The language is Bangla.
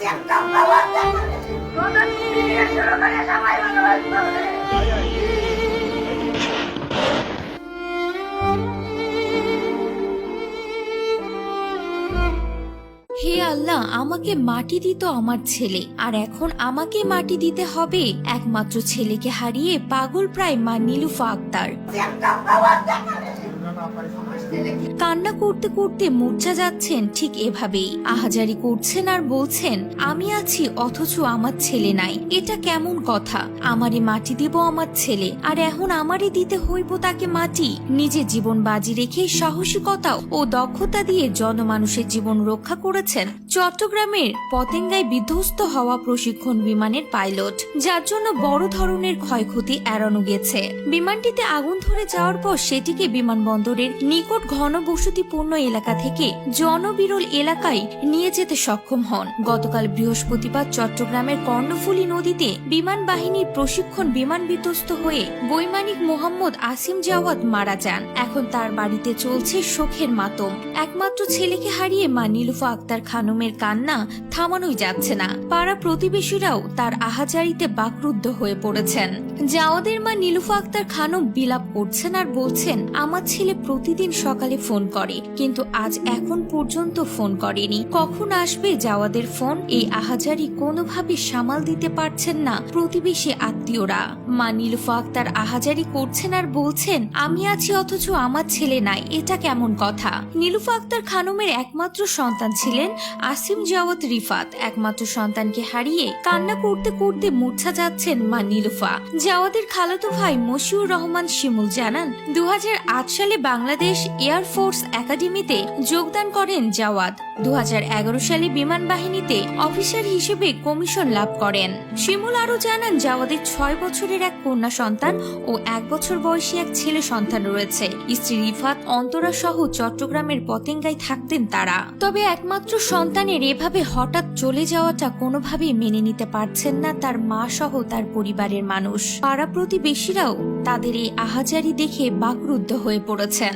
হে আল্লাহ, আমাকে মাটি দিত আমার ছেলে, আর এখন আমাকে মাটি দিতে হবে একমাত্র ছেলেকে হারিয়ে পাগল প্রায় মা নীলুফা আক্তার। কান্না করতে করতে মূর্ছা যাচ্ছেন ঠিক এভাবেই, আহাজারি করছেন আর বলছেন, আমি আছি অথচ আমার ছেলে নাই, এটা কেমন কথা? আমারে মাটি দিব আমার ছেলে, আর এখন আমারে দিতে হইব তাকে মাটি। নিজের জীবন বাজি রেখে সাহসিকতা ও দক্ষতা দিয়ে জনমানুষের জীবন রক্ষা করেছেন চট্টগ্রামের পতেঙ্গায় বিধ্বস্ত হওয়া প্রশিক্ষণ বিমানের পাইলট, যার জন্য বড় ধরনের ক্ষয়ক্ষতি এড়ানো গেছে। বিমানটিতে আগুন ধরে যাওয়ার পর সেটিকে বিমানবন্দরের নিকট ঘনবসতিপূর্ণ এলাকা থেকে জনবিরল এলাকায় নিয়ে যেতে সক্ষম হন। গতকাল বৃহস্পতিবার চট্টগ্রামের কর্ণফুলী নদীতে বিমান বাহিনীর প্রশিক্ষণ বিমান বিধ্বস্ত হয়ে বৈমানিক মোহাম্মদ আসিম জাওয়াদ মারা যান। এখন তার বাড়িতে চলছে শোকের মাতম। একমাত্র ছেলেকে হারিয়ে মা নীলুফা আক্তার খানমের কান্না থামানোই যাচ্ছে না। পাড়া প্রতিবেশীরাও তার আহাজারিতে বাকরুদ্ধ হয়ে পড়েছেন। জাওয়াদের মা নীলুফা আক্তার খানম বিলাপ করছেন আর বলছেন, আমার ছেলে প্রতিদিন সকালে ফোন করে, কিন্তু আজ এখন পর্যন্ত ফোন করেনি। কখন আসবে জাওয়াদের ফোন? এই আহাজারি কোনোভাবে সামাল দিতে পারছেন না প্রতিবেশী আত্মীয়রা। মা নীলুফা আক্তার আহাজারি করছেন আর বলছেন, আমি আছি অথচ আমার ছেলে নাই, এটা কেমন কথা? নীলুফা আক্তার খানমের একমাত্র সন্তান ছিলেন আসিম জাওয়াদ রিফাত। একমাত্র সন্তানকে হারিয়ে কান্না করতে করতে মূর্ছা যাচ্ছেন মা নীলুফা। জাওয়াদের খালাতো ভাই মশিউর রহমান শিমুল জানান, 2008 সালে বাংলাদেশ এয়ারফোর্স একাডেমিতে যোগদান করেন জাওয়াদ। 2011 সালে বিমান বাহিনীতে অফিসার হিসেবে কমিশন লাভ করেন। শিমুল আরো জানান, জাওয়াদের 6 বছরের এক কন্যা সন্তান ও 1 বছর বয়সী এক ছেলে সন্তান রয়েছে। স্ত্রী রিফাত অন্তরা সহ চট্টগ্রামের পতেঙ্গায় থাকতেন তারা। তবে একমাত্র সন্তানের এভাবে হঠাৎ চলে যাওয়াটা কোনোভাবেই মেনে নিতে পারছেন না তার মা সহ তার পরিবারের মানুষ। পাড়া প্রতিবেশীরাও তাদের এই আহাজারি দেখে বাকরুদ্ধ হয়ে পড়েছেন।